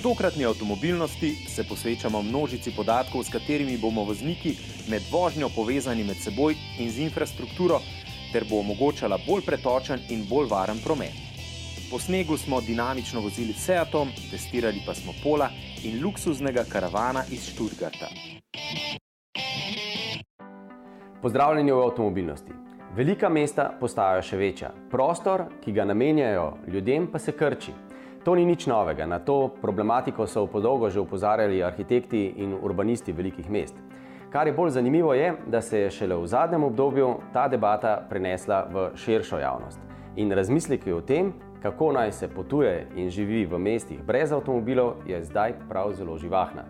tokratni avtomobilnosti se posvečamo množici podatkov, s katerimi bomo vozniki med vožnjo povezani med seboj in z infrastrukturo, ter bo omogočala bolj pretočen in bolj varen promet. Po snegu smo dinamično vozili Seatom, testirali pa smo Pola in luksuznega karavana iz Stuttgarta. Pozdravljeni v avtomobilnosti. Velika mesta postajajo še večja. Prostor, ki ga namenjajo ljudem, pa se krči. To ni nič novega. Na to problematiko so podolgo že opozarjali arhitekti in urbanisti velikih mest. Kar je bolj zanimivo je, da se je šele v zadnjem obdobju ta debata prenesla v širšo javnost. In razmisleki o tem, kako naj se potuje in živi v mestih brez avtomobilov, je zdaj prav zelo živahna.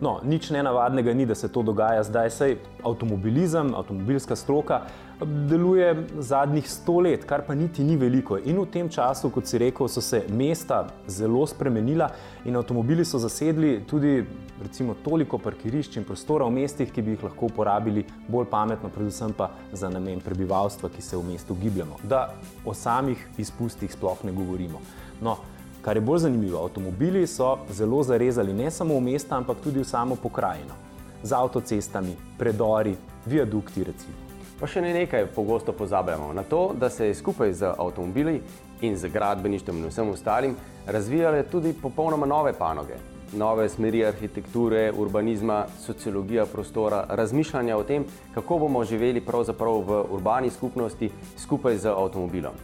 No, nič nenavadnega ni, da se to dogaja zdaj, saj avtomobilizem, avtomobilska stroka deluje zadnjih 100 let, kar pa niti ni veliko. In v tem času, kot si rekel, so se mesta zelo spremenila in avtomobili so zasedli tudi recimo toliko parkirišč in prostora v mestih, ki bi jih lahko uporabili bolj pametno, predvsem pa za namen prebivalstva, ki se v mestu gibljamo. Da o samih izpustih sploh ne govorimo. No, kar je bolj zanimivo, avtomobili so zelo zarezali ne samo v mesta, ampak tudi v samo pokrajino. Z avtocestami, predori, viadukti recimo. Pa še nekaj pogosto pozabljamo na to, da se je skupaj z avtomobili in z gradbeništvom in vsem ostalim razvijale tudi popolnoma nove panoge. Nove smeri arhitekture, urbanizma, sociologija prostora, razmišljanja o tem, kako bomo živeli pravzaprav v urbani skupnosti skupaj z avtomobilom.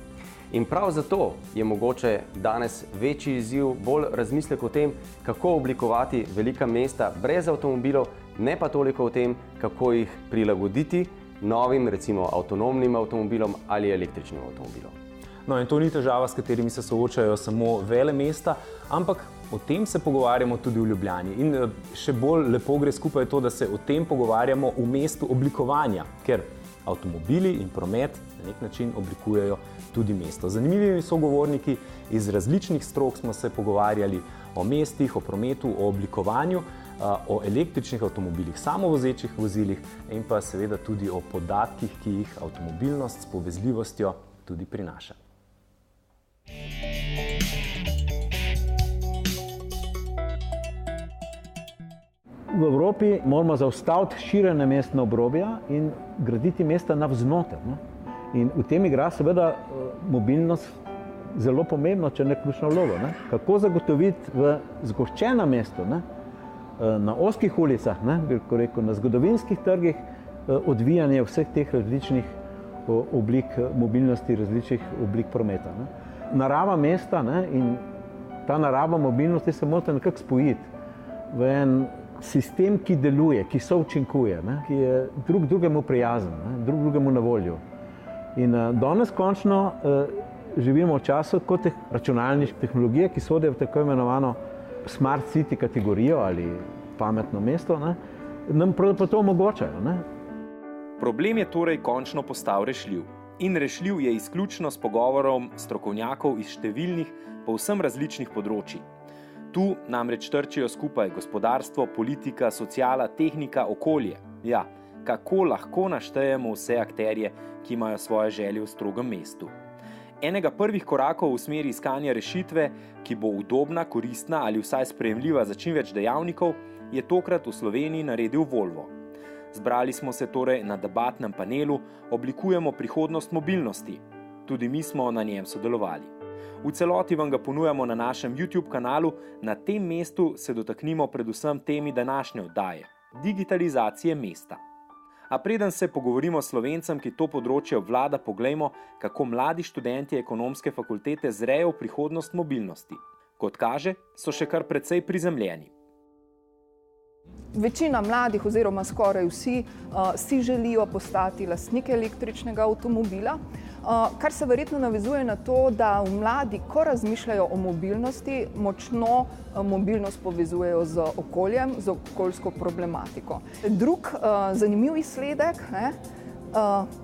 In prav zato je mogoče danes večji izziv bolj razmislek o tem, kako oblikovati velika mesta brez avtomobilov, ne pa toliko o tem, kako jih prilagoditi novim, recimo avtonomnim avtomobilom ali električnim avtomobilom. No, in to ni težava, s katerimi se soočajo samo vele mesta, ampak o tem se pogovarjamo tudi v Ljubljani. In še bolj lepo gre skupaj to, da se o tem pogovarjamo v mestu oblikovanja, ker avtomobili in promet na nek način oblikujejo tudi mesto. Zanimivimi sogovorniki iz različnih strok smo se pogovarjali o mestih, o prometu, o oblikovanju, o električnih avtomobilih, samovozečih vozilih in pa seveda tudi o podatkih, ki jih avtomobilnost s povezljivostjo tudi prinaša. V Evropi moramo zaustaviti širjenje mestne obrobja in graditi mesta navznoter. In v tem igra seveda mobilnost zelo pomembno, če ne ključno vlogo. Kako zagotoviti v zgoščena mesta, na ozkih ulicah, bi rekel, na zgodovinskih trgih, odvijanje vseh teh različnih oblik mobilnosti, različnih oblik prometa. Narava mesta in ta narava mobilnosti se mora nekako spojiti v en sistem, ki deluje, ki součinkuje, ki je drug drugemu prijazen, drug drugemu na voljo. In danes končno živimo v času, ko te računalniške tehnologije, ki sodijo v tako imenovano smart city kategorijo ali pametno mesto, nam pravzaprav to omogočajo. Problem je torej končno postal rešljiv. In rešljiv je izključno s pogovorom strokovnjakov iz številnih, povsem različnih področij. Tu namreč trčijo skupaj gospodarstvo, politika, sociala, tehnika, okolje. Ja, kako lahko naštejemo vse akterje, ki imajo svoje želje v strogem mestu. Enega prvih korakov v smeri iskanja rešitve, ki bo udobna, koristna ali vsaj sprejemljiva za čim več dejavnikov, je tokrat v Sloveniji naredil Volvo. Zbrali smo se torej na debatnem panelu Oblikujemo prihodnost mobilnosti. Tudi mi smo na njem sodelovali. V celoti vam ga ponujamo na našem YouTube kanalu, na tem mestu se dotaknimo predvsem temi današnje oddaje – digitalizacije mesta. A preden se pogovorimo s Slovencem, ki to področje obvlada, poglejmo, kako mladi študenti ekonomske fakultete zrejo v prihodnost mobilnosti. Kot kaže, so še kar precej prizemljeni. Večina mladih oziroma skoraj vsi si želijo postati lastniki električnega avtomobila, kar se verjetno navezuje na to, da mladi, ko razmišljajo o mobilnosti, močno mobilnost povezujejo z okoljem, z okoljsko problematiko. Drug zanimiv izsledek,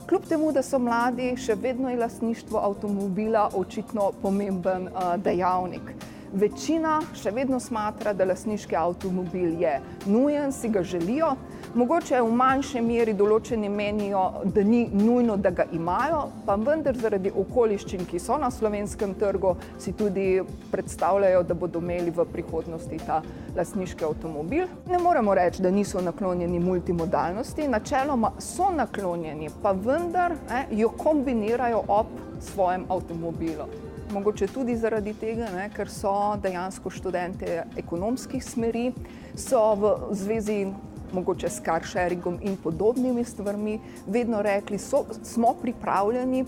kljub temu, da so mladi, še vedno je lastništvo avtomobila očitno pomemben dejavnik. Večina še vedno smatra, da lastniški avtomobil je nujen, si ga želijo, Mogoče v manjši meri določeni menijo, da ni nujno, da ga imajo, pa vendar zaradi okoliščin, ki so na slovenskem trgu, si tudi predstavljajo, da bodo imeli v prihodnosti ta lastniški avtomobil. Ne moremo reči, da niso naklonjeni multimodalnosti, načeloma so naklonjeni, pa vendar jo kombinirajo ob svojem avtomobilu. Mogoče tudi zaradi tega, ker so dejansko študente ekonomskih smeri, so v zvezi mogoče s carsharingom in podobnimi stvarmi vedno rekli, smo pripravljeni,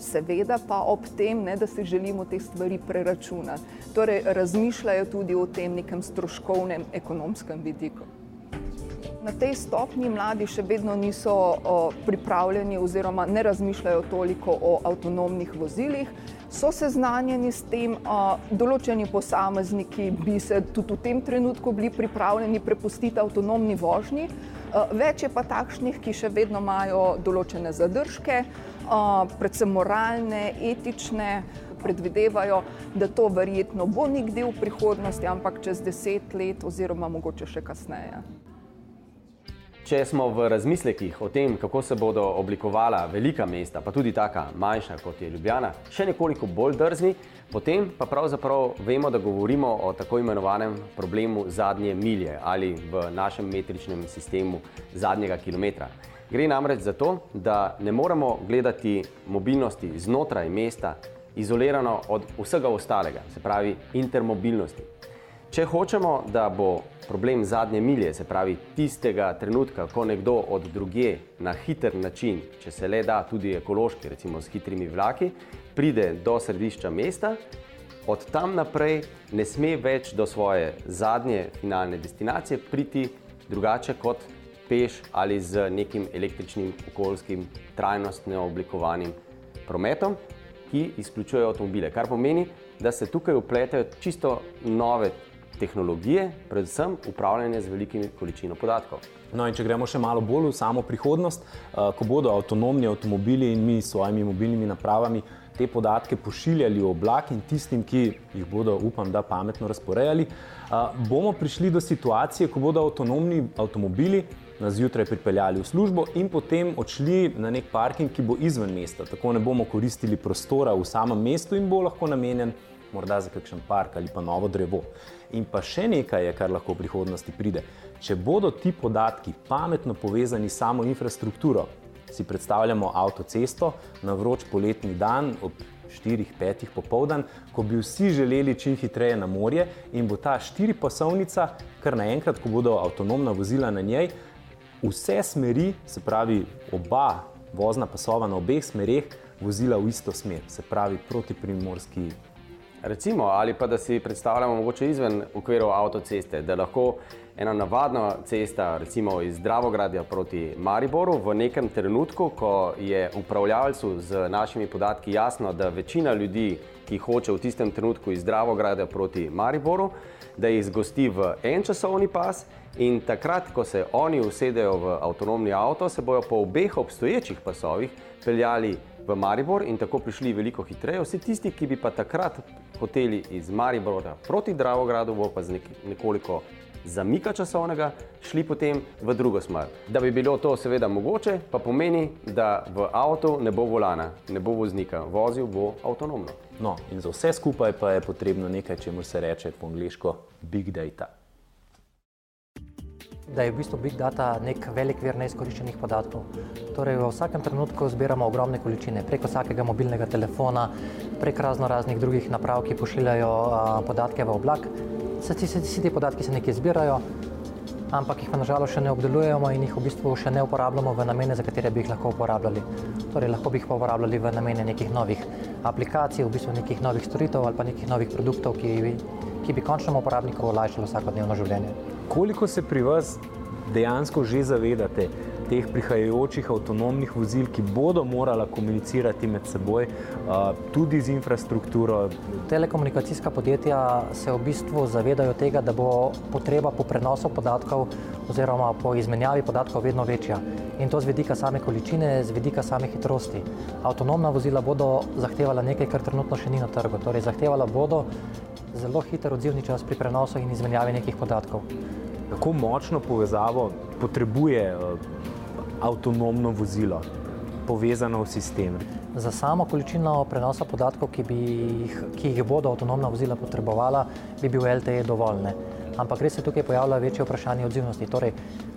seveda pa ob tem, da si želimo te stvari preračunati. Torej razmišljajo tudi o tem nekem stroškovnem ekonomskem vidiku. Na tej stopnji mladi še vedno niso pripravljeni oziroma ne razmišljajo toliko o avtonomnih vozilih. So seznanjeni s tem, določeni posamezniki bi se tudi v tem trenutku bili pripravljeni prepustiti avtonomni vožnji. Več je pa takšnih, ki še vedno imajo določene zadržke, predvsem moralne, etične, predvidevajo, da to verjetno bo nekdaj v prihodnosti, ampak čez 10 let oziroma mogoče še kasneje. Če smo v razmislekih o tem, kako se bodo oblikovala velika mesta, pa tudi taka manjša, kot je Ljubljana, še nekoliko bolj drzni, potem pa pravzaprav vemo, da govorimo o tako imenovanem problemu zadnje milje ali v našem metričnem sistemu zadnjega kilometra. Gre namreč za to, da ne moremo gledati mobilnosti znotraj mesta izolirano od vsega ostalega, se pravi intermobilnosti. Če hočemo, da bo problem zadnje milje, se pravi tistega trenutka, ko nekdo od drugje na hiter način, če se le da tudi ekološki, recimo s hitrimi vlaki, pride do središča mesta, od tam naprej ne sme več do svoje zadnje finalne destinacije priti drugače kot peš ali z nekim električnim, okoljskim, trajnostno oblikovanim prometom, ki izključuje avtomobile. Kar pomeni, da se tukaj vpletajo čisto nove tehnologije, predvsem upravljanje z velikimi količino podatkov. No in če gremo še malo bolj v samo prihodnost, ko bodo avtonomni avtomobili in mi s svojimi mobilnimi napravami te podatke pošiljali v oblak in tistim, ki jih bodo, upam, da pametno razporejali, bomo prišli do situacije, ko bodo avtonomni avtomobili nas zjutraj pripeljali v službo in potem odšli na nek parking, ki bo izven mesta. Tako ne bomo koristili prostora v samem mestu in bo lahko namenjen morda za kakšen park ali pa novo drevo. In pa še nekaj je, kar lahko v prihodnosti pride. Če bodo ti podatki pametno povezani s samo infrastrukturo, si predstavljamo avtocesto na vroč poletni dan ob 4-5 popoldan, ko bi vsi želeli čim hitreje na morje in bo ta 4-pasovnica, kar naenkrat, ko bodo avtonomna vozila na njej, vse smeri, se pravi oba vozna pasova na obeh smereh, vozila v isto smer, se pravi proti primorski. Recimo, ali pa da si predstavljamo mogoče izven okvirov avtoceste, da lahko ena navadna cesta, recimo iz Dravogradja proti Mariboru, v nekem trenutku, ko je upravljavcu z našimi podatki jasno, da večina ljudi, ki hoče v tistem trenutku iz Dravogradja proti Mariboru, da jih zgosti v en časovni pas in takrat, ko se oni usedejo v avtonomni avto, se bojo po obeh obstoječih pasovih peljali v Maribor in tako prišli veliko hitreje. Vsi tisti, ki bi pa takrat hoteli iz Maribora proti Dravogradu, bo pa z nekoliko zamika časovnega šli potem v drugo smer. Da bi bilo to seveda mogoče, pa pomeni, da v avtu ne bo volana, ne bo voznika, vozil bo avtonomno. No, in za vse skupaj pa je potrebno nekaj, čemu se reče po angleško big data. Da je v bistvu big data nek velik vir neizkoriščenih podatkov. Torej v vsakem trenutku zbiramo ogromne količine, preko vsakega mobilnega telefona, prek raznih drugih naprav, ki pošiljajo podatke v oblak. Vsi ti podatki se nekje zbirajo, ampak jih pa nažalost še ne obdelujemo in jih v bistvu še ne uporabljamo v namene, za katere bi jih lahko uporabljali. Torej lahko bi jih pa uporabljali v namene nekih novih aplikacij, v bistvu nekih novih storitev ali pa nekih novih produktov, ki bi končnemu uporabniku olajšalo vsakodnevno življenje. Koliko se pri vas dejansko že zavedate teh prihajajočih avtonomnih vozil, ki bodo morala komunicirati med seboj, tudi z infrastrukturo? Telekomunikacijska podjetja se v bistvu zavedajo tega, da bo potreba po prenosu podatkov oziroma po izmenjavi podatkov vedno večja. In to z vidika same količine, z vidika same hitrosti. Avtonomna vozila bodo zahtevala nekaj, kar trenutno še ni na trgu. Torej zahtevala bodo zelo hiter odzivni čas pri prenosu in izmenjavi nekih podatkov. Kako močno povezavo potrebuje avtonomno vozilo, povezano v sistem? Za samo količino prenosa podatkov, ki jih bodo avtonomna vozila potrebovala, bi bil LTE dovolj. Ne? Ampak res se tukaj pojavlja večje vprašanje odzivnosti. Torej,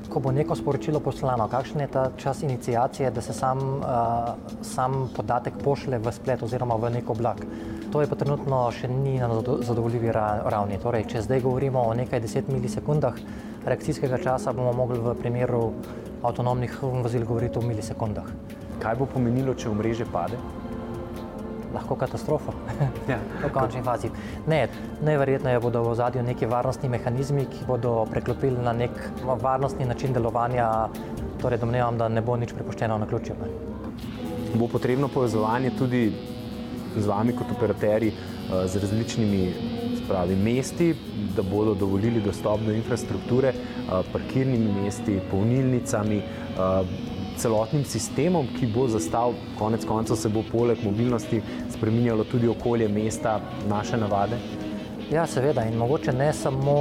ko bo neko sporočilo poslano, kakšen je ta čas iniciacije, da se sam podatek pošlje v splet oziroma v nek oblak. To je pa trenutno še ni na zadovoljivi ravni. Torej, če zdaj govorimo o nekaj 10 milisekundah reakcijskega časa, bomo mogli v primeru avtonomnih vozil govoriti o milisekundah. Kaj bo pomenilo, če omrežje pade? Lahko katastrofa v končni fazi. Ne, najverjetneje bodo v ozadju neki varnostni mehanizmi, ki bodo preklopili na nek varnostni način delovanja, torej domnevam, da ne bo nič prepuščeno naključju. Bo potrebno povezovanje tudi z vami kot operaterji z različnimi mesti, da bodo dovolili dostop do infrastrukture, parkirnimi mesti, polnilnicami, celotnim sistemom, ki bo zastal, konec koncev se bo poleg mobilnosti spreminjalo tudi okolje mesta, naše navade? Ja, seveda, in mogoče ne samo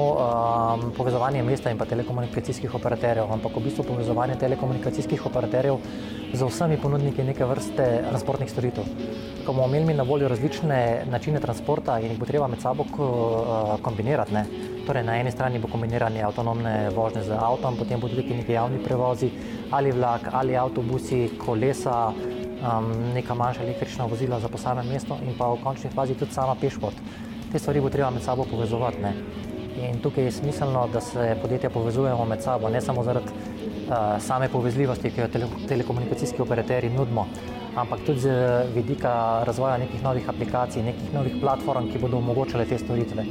povezovanje mesta in pa telekomunikacijskih operaterjev, ampak v bistvu povezovanje telekomunikacijskih operaterjev z vsemi ponudniki neke vrste transportnih storitev. Ko bomo imeli na voljo različne načine transporta in jih bo treba med sabo kombinirati, ne? Torej, na eni strani bo kombiniranje avtonomne vožnje z avtom, potem bodo tudi neki javni prevozi, ali vlak, ali avtobusi, kolesa, neka manjša električna vozila za posamezno mesto in pa v končni fazi tudi sama pešpot. Te stvari bo treba med sabo povezovati. Ne? In tukaj je smiselno, da se podjetja povezujemo med sabo, ne samo zaradi same povezljivosti, ki jo telekomunikacijski operaterji nudimo, ampak tudi z vidika razvoja nekih novih aplikacij, nekih novih platform, ki bodo omogočale te storitve.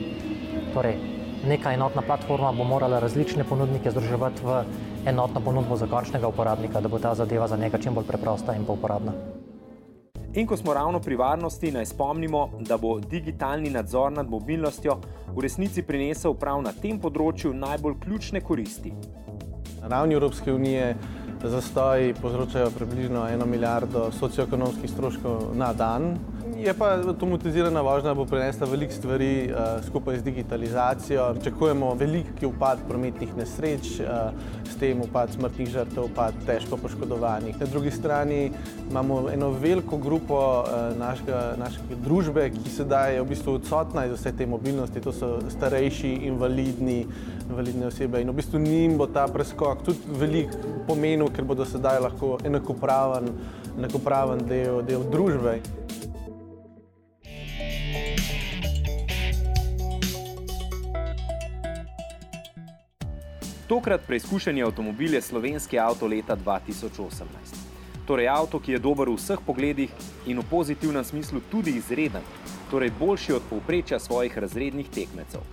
Torej, neka enotna platforma bo morala različne ponudnike združevati v enotno ponudbo za končnega uporabnika, da bo ta zadeva za njega čim bolj preprosta in pa uporabna. In ko smo ravno pri varnosti, naj spomnimo, da bo digitalni nadzor nad mobilnostjo v resnici prinesel prav na tem področju najbolj ključne koristi. Na ravni Evropske unije zastoji povzročajo približno 1 milijardo socioekonomskih stroškov na dan. Je pa avtomatizirana vožnja bo prinesla veliko stvari skupaj z digitalizacijo. Pričakujemo veliki upad prometnih nesreč, s tem upad smrtnih žrtev, upad težko poškodovanih. Na drugi strani imamo eno veliko grupo naše družbe, ki sedaj je v bistvu odsotna iz vse te mobilnosti. To so starejši, invalidne osebe in v bistvu njim bo ta preskok tudi veliko pomenil, ker bodo sedaj lahko enakopraven del družbe. Tokrat preizkušeni avtomobil je slovenski avto leta 2018. Torej avto, ki je dober v vseh pogledih in v pozitivnem smislu tudi izreden, torej boljši od povprečja svojih razrednih tekmecev.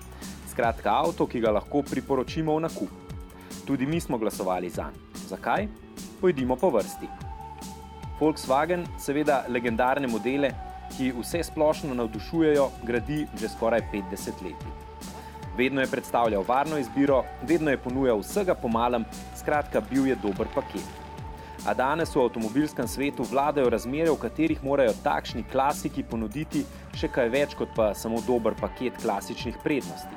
Skratka, avto, ki ga lahko priporočimo v nakup. Tudi mi smo glasovali zanj. Zakaj? Pojdimo po vrsti. Volkswagen, seveda legendarne modele, ki vse splošno navdušujejo, gradi že skoraj 50 let. Vedno je predstavljal varno izbiro, vedno je ponujal vsega po malem, skratka bil je dober paket. A danes v avtomobilskem svetu vladajo razmere, v katerih morajo takšni klasiki ponuditi še kaj več kot pa samo dober paket klasičnih prednosti.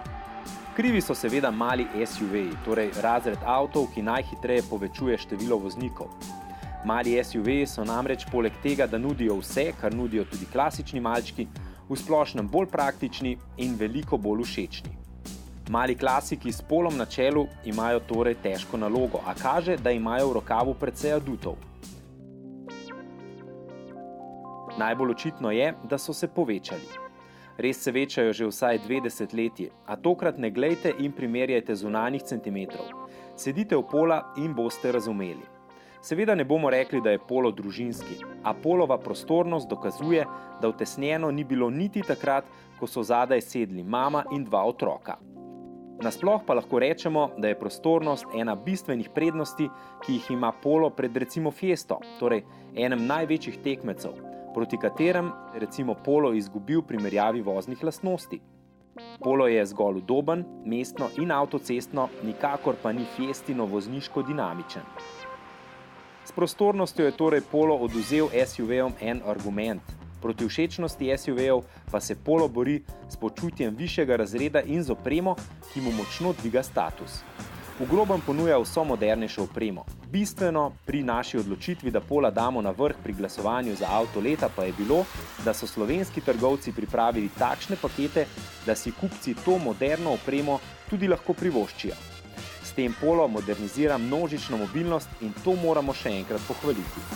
Krivi so seveda mali SUV-ji, torej razred avtov, ki najhitreje povečuje število voznikov. Mali SUV-ji so namreč poleg tega, da nudijo vse, kar nudijo tudi klasični malčki, v splošnem bolj praktični in veliko bolj všečni. Mali klasiki s polom na čelu imajo torej težko nalogo, a kaže, da imajo v rokavu precej adutov. Najbolj očitno je, da so se povečali. Res se večajo že vsaj 2 desetletji, a tokrat ne glejte in primerjajte zunanjih centimetrov. Sedite v pola in boste razumeli. Seveda ne bomo rekli, da je polo družinski, a polova prostornost dokazuje, da vtesnjeno ni bilo niti takrat, ko so zadaj sedli mama in 2 otroka. Nasploh pa lahko rečemo, da je prostornost ena bistvenih prednosti, ki jih ima polo pred recimo Fiesto, torej enem največjih tekmecev, proti katerem recimo polo izgubil primerjavi voznih lastnosti. Polo je zgolj udoben, mestno in avtocestno, nikakor pa ni Fiestino vozniško dinamičen. S prostornostjo je torej polo odvzel SUV-om en argument. Proti všečnosti SUV-ov pa se polo bori s počutjem višjega razreda in z opremo, ki mu močno dviga status. V grobem ponuja vso modernejšo opremo. Bistveno pri naši odločitvi, da Pola damo na vrh pri glasovanju za avto leta, pa je bilo, da so slovenski trgovci pripravili takšne pakete, da si kupci to moderno opremo tudi lahko privoščijo. S tem Polo modernizira množično mobilnost in to moramo še enkrat pohvaliti.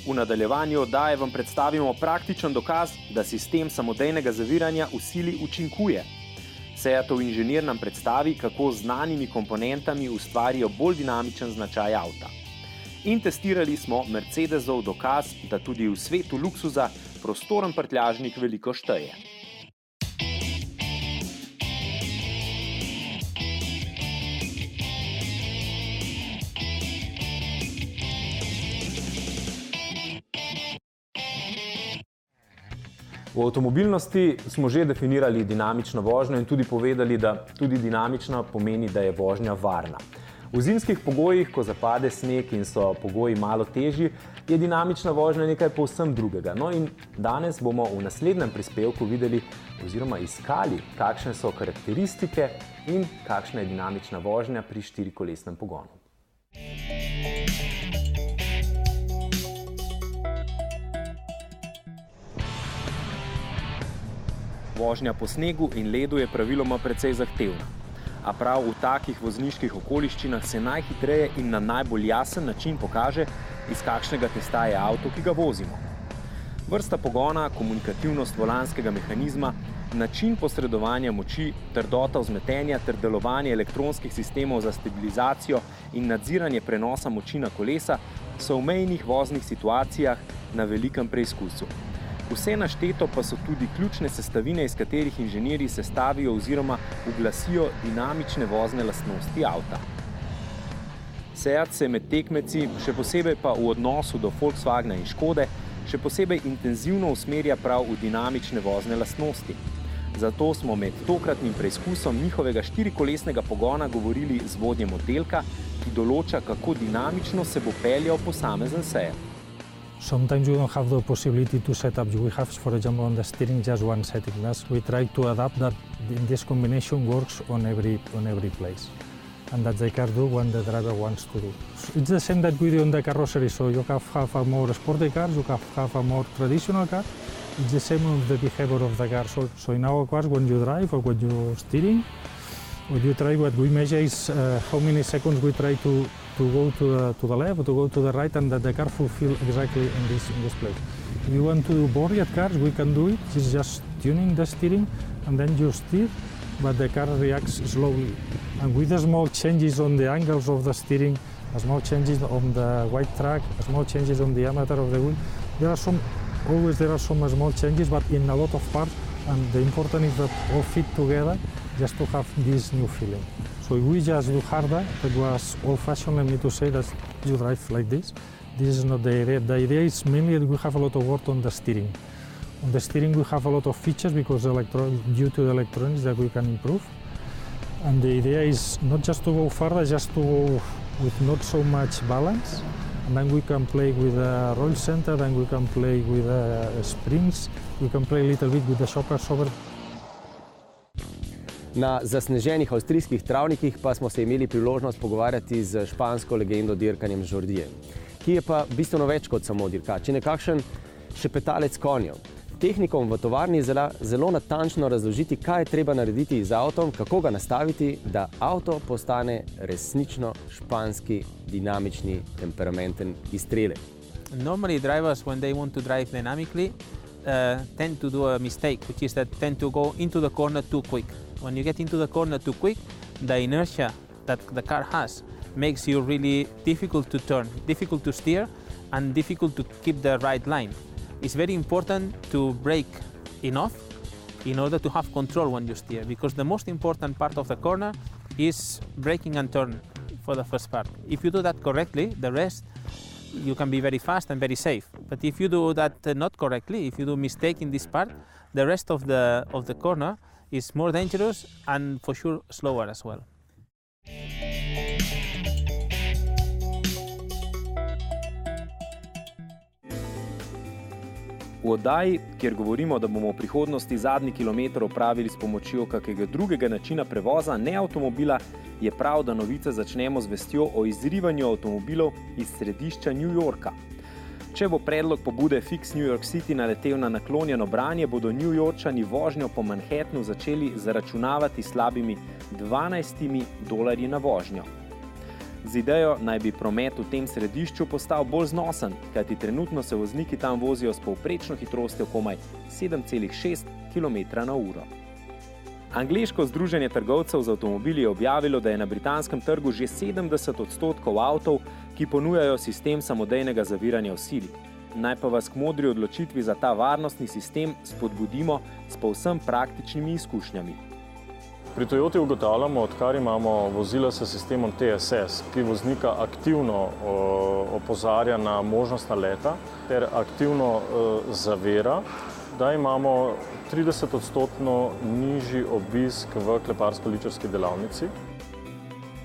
V nadaljevanju oddaje vam predstavimo praktičen dokaz, da sistem samodejnega zaviranja v sili učinkuje. Seatov inženir nam predstavi, kako z znanimi komponentami ustvarijo bolj dinamičen značaj avta. In testirali smo Mercedesov dokaz, da tudi v svetu luksuza prostoren prtljažnik veliko šteje. V avtomobilnosti smo že definirali dinamično vožnjo in tudi povedali, da tudi dinamična pomeni, da je vožnja varna. V zimskih pogojih, ko zapade sneg in so pogoji malo težji, je dinamična vožnja nekaj povsem drugega. No in danes bomo v naslednjem prispevku videli oziroma iskali, kakšne so karakteristike in kakšna je dinamična vožnja pri štirikolesnem pogonu. Vožnja po snegu in ledu je praviloma precej zahtevna. A prav v takih vozniških okoliščinah se najhitreje in na najbolj jasen način pokaže, iz kakšnega testa je avto, ki ga vozimo. Vrsta pogona, komunikativnost volanskega mehanizma, način posredovanja moči, trdota vzmetenja ter delovanje elektronskih sistemov za stabilizacijo in nadziranje prenosa moči na kolesa so v mejnih voznih situacijah na velikem preizkusu. Vse našteto pa so tudi ključne sestavine, iz katerih inženirji sestavijo oziroma uglasijo dinamične vozne lastnosti avta. Seat se med tekmeci, še posebej pa v odnosu do Volkswagna in Škode, še posebej intenzivno usmerja prav v dinamične vozne lastnosti. Zato smo med tokratnim preizkusom njihovega štirikolesnega pogona govorili z vodjem oddelka, ki določa, kako dinamično se bo peljal posamezen Seat. Sometimes you don't have the possibility to set up. We have, for example, on the steering just one setting. We try to adapt that this combination works on every place. And that the car do when the driver wants to do. It's the same that we do on the carrossery. So you can have a more sporty car, you can have a more traditional car. It's the same of the behavior of the car. So in our cars, when you drive or when you're steering, what we measure is how many seconds we try to go to the left or to go to the right, and that the car fulfill exactly in this place. If you want to do bored cars, we can do it. It's just tuning the steering, and then you steer, but the car reacts slowly. And with the small changes on the angles of the steering, small changes on the white track, small changes on the diameter of the wheel, there are some small changes, but in a lot of parts. And the important is that all fit together just to have this new feeling. So if we just do harder, that was old-fashioned, let me to say that you drive like this. This is not the idea. The idea is mainly that we have a lot of work on the steering. On the steering we have a lot of features because due to the electronics that we can improve. And the idea is not just to go further, just to go with not so much balance. And then we can play with the roll center, then we can play with springs, we can play a little bit with the shock absorber. Na zasneženih avstrijskih travnikih pa smo se imeli priložnost pogovarjati z špansko legendo dirkanjem Jordijem, ki je pa bistveno več kot samo dirkač, je nekakšen šepetalec konjev. Tehnikom v tovarni zelo natančno razložiti, kaj je treba narediti z avtom, kako ga nastaviti, da avto postane resnično španski, dinamični, temperamenten izstrelek. Normally drivers, when they want to drive dynamically, tend to do a mistake, which is that tend to go into the corner too quick. When you get into the corner too quick, the inertia that the car has makes you really difficult to turn, difficult to steer, and difficult to keep the right line. It's very important to brake enough in order to have control when you steer, because the most important part of the corner is braking and turn for the first part. If you do that correctly, the rest you can be very fast and very safe. But if you do that not correctly, if you do mistake in this part, the rest of the corner is more dangerous and for sure slower as well. V oddaji, kjer govorimo, da bomo v prihodnosti zadnji kilometer opravili s pomočjo kakega drugega načina prevoza, ne avtomobila, je prav, da novice začnemo z vestjo o izrivanju avtomobilov iz središča New Yorka. Če bo predlog pobude Fix New York City naletel na naklonjeno branje, bodo New Yorkčani vožnjo po Manhattnu začeli zaračunavati slabimi $12 na vožnjo. Z idejo naj bi promet v tem središču postal bolj znosen, kajti trenutno se vozniki tam vozijo s povprečno hitrostjo komaj 7,6 km/h. Angleško združenje trgovcev z avtomobili je objavilo, da je na britanskem trgu že 70% avtov, ki ponujajo sistem samodejnega zaviranja v sili. Naj pa vas k modri odločitvi za ta varnostni sistem spodbudimo s povsem praktičnimi izkušnjami. Pri Toyoti ugotavljamo, odkar imamo vozila s sistemom TSS, ki voznika aktivno opozarja na možnost naleta ter aktivno zavira, da imamo 30% nižji obisk v kleparsko-ličarski delavnici.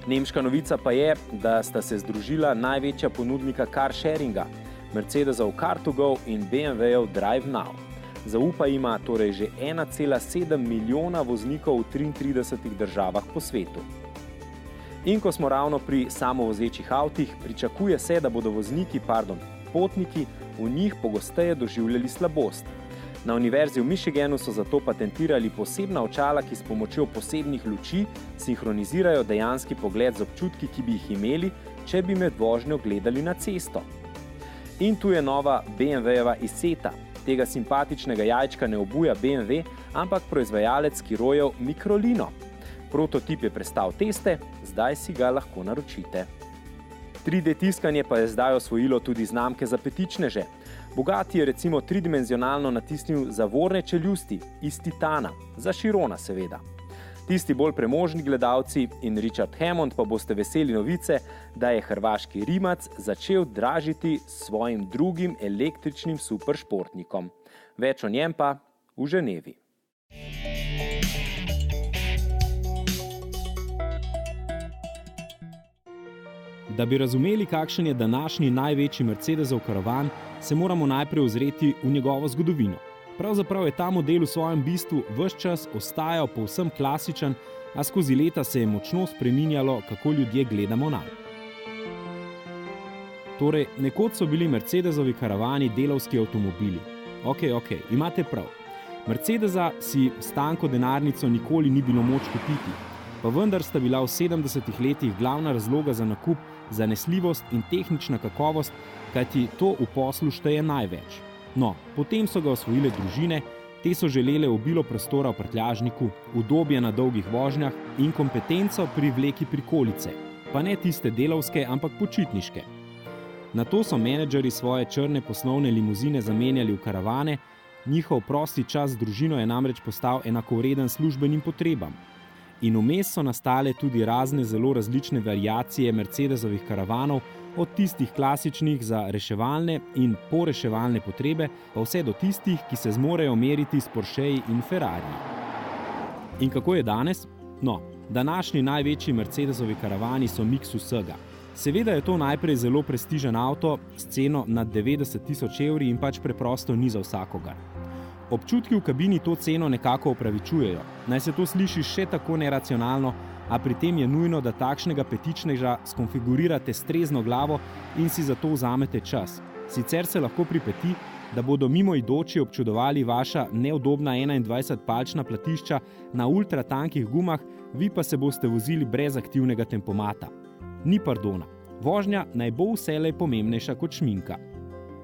Nemška novica pa je, da sta se združila največja ponudnika carsharinga, Mercedesov Car2Go in BMW-jev DriveNow. Zaupa ima torej že 1,7 milijona voznikov v 33 državah po svetu. In ko smo ravno pri samovozečih avtih, pričakuje se, da bodo potniki v njih pogosteje doživljali slabost. Na Univerzi v Michiganu so zato patentirali posebna očala, ki s pomočjo posebnih luči sinhronizirajo dejanski pogled z občutki, ki bi jih imeli, če bi med vožnjo gledali na cesto. In tu je nova BMW-jeva Isetta. Tega simpatičnega jajčka ne obuja BMW, ampak proizvajalec skirojev Microlino. Prototip je prestal teste, zdaj si ga lahko naročite. 3D tiskanje pa je zdaj osvojilo tudi znamke za petičneže. Bugatti je recimo tridimenzionalno natisnil zavorne čeljusti iz titana, za Chirona seveda. Tisti bolj premožni gledalci in Richard Hammond pa boste veseli novice, da je hrvaški Rimac začel dražiti s svojim drugim električnim superšportnikom. Več o njem pa v Ženevi. Da bi razumeli, kakšen je današnji največji Mercedesov karavan, se moramo najprej ozreti v njegovo zgodovino. Pravzaprav je ta model v svojem bistvu ves čas ostajal povsem klasičen, a skozi leta se je močno spreminjalo, kako ljudje gledamo nanj. Torej, nekoč so bili Mercedesovi karavani delavski avtomobili. Ok, imate prav. Mercedesa si s tanko denarnico nikoli ni bilo moč kupiti, pa vendar sta bila v 70-ih letih glavna razloga za nakup zanesljivost in tehnična kakovost, kajti to v poslu šteje največ. No, potem so ga osvojile družine, te so želele obilo prostora v prtljažniku, udobje na dolgih vožnjah in kompetenco pri vleki prikolice, pa ne tiste delavske, ampak počitniške. Nato so menedžerji svoje črne poslovne limuzine zamenjali v karavane, njihov prosti čas z družino je namreč postal enakovreden službenim potrebam. In vmes so nastale tudi razne zelo različne variacije Mercedesovih karavanov, od tistih klasičnih za reševalne in poreševalne potrebe, pa vse do tistih, ki se zmorejo meriti s Porscheji in Ferrariji. In kako je danes? No, današnji največji Mercedesovi karavani so miks vsega. Seveda je to najprej zelo prestižen avto s ceno nad 90.000 evri in pač preprosto ni za vsakogar. Občutki v kabini to ceno nekako opravičujejo. Naj se to sliši še tako neracionalno, a pri tem je nujno, da takšnega petičneža skonfigurirate s trezno glavo in si za to vzamete čas. Sicer se lahko pripeti, da bodo mimoidoči občudovali vaša neudobna 21-palčna platišča na ultra tankih gumah, vi pa se boste vozili brez aktivnega tempomata. Ni pardona. Vožnja naj bo vselej pomembnejša kot šminka.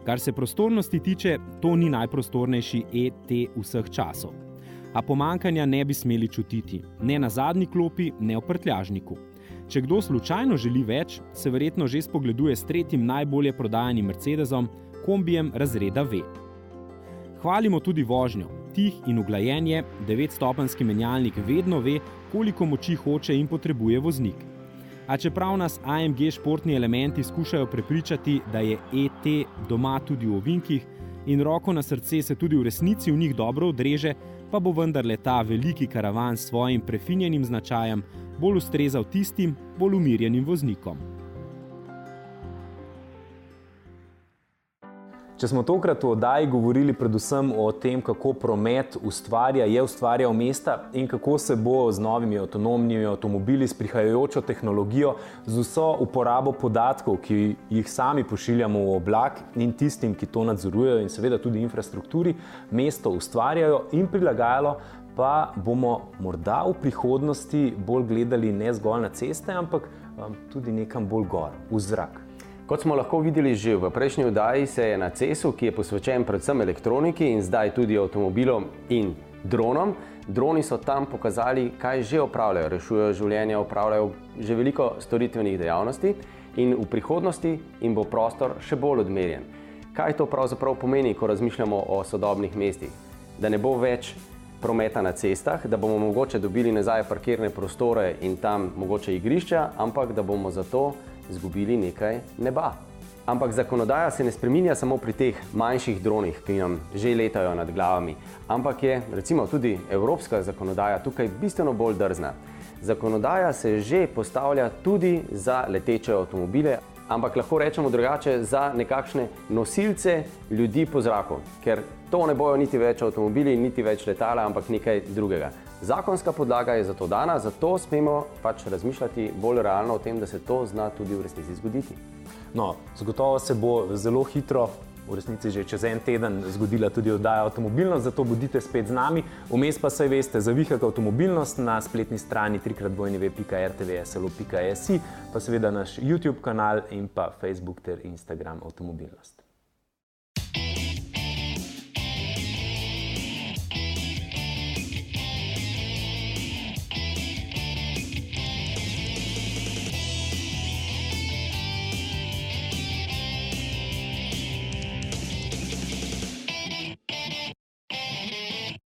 Kar se prostornosti tiče, to ni najprostornejši ET vseh časov. A pomanjkanja ne bi smeli čutiti, ne na zadnji klopi, ne v prtljažniku. Če kdo slučajno želi več, se verjetno že spogleduje s tretjim najbolje prodajanim Mercedesom, kombijem razreda V. Hvalimo tudi vožnjo. Tih in uglajenje, 9-stopenjski menjalnik vedno ve, koliko moči hoče in potrebuje voznik. A čeprav nas AMG športni elementi skušajo prepričati, da je ET doma tudi v ovinkih in roko na srce se tudi v resnici v njih dobro odreže, pa bo vendarle ta veliki karavan s svojim prefinjenim značajem bolj ustrezal tistim bolj umirjenim voznikom. Če smo tokrat v oddaji govorili predvsem o tem, kako promet je ustvarjal mesta in kako se bo z novimi avtonomnimi avtomobili, s prihajajočo tehnologijo, z vso uporabo podatkov, ki jih sami pošiljamo v oblak in tistim, ki to nadzorujejo in seveda tudi infrastrukturi, mesto ustvarjajo in prilagajalo, pa bomo morda v prihodnosti bolj gledali ne zgolj na ceste, ampak tudi nekam bolj gor, v zrak. Kot smo lahko videli že v prejšnji oddaji, se je na CES-u, ki je posvečen predvsem elektroniki in zdaj tudi avtomobilom in dronom, droni so tam pokazali, kaj že opravljajo, rešujejo življenja, opravljajo že veliko storitvenih dejavnosti in v prihodnosti jim bo prostor še bolj odmerjen. Kaj to pravzaprav pomeni, ko razmišljamo o sodobnih mestih? Da ne bo več prometa na cestah, da bomo mogoče dobili nazaj parkirne prostore in tam mogoče igrišča, ampak da bomo zato izgubili nekaj neba. Ampak zakonodaja se ne spreminja samo pri teh manjših dronih, ki nam že letajo nad glavami, ampak je recimo tudi evropska zakonodaja tukaj bistveno bolj drzna. Zakonodaja se že postavlja tudi za leteče avtomobile, ampak lahko rečemo drugače za nekakšne nosilce ljudi po zraku, ker to ne bojo niti več avtomobili, niti več letala, ampak nekaj drugega. Zakonska podlaga je zato dana, zato smemo razmišljati bolj realno o tem, da se to zna tudi v resnici zgoditi. No, zagotovo se bo zelo hitro, v resnici že čez en teden, zgodila tudi oddaja Avtomobilnost, zato bodite spet z nami. Vmes pa saj veste, Zavihek Avtomobilnost na spletni strani www.rtvslo.si, pa seveda naš YouTube kanal in pa Facebook ter Instagram Avtomobilnost.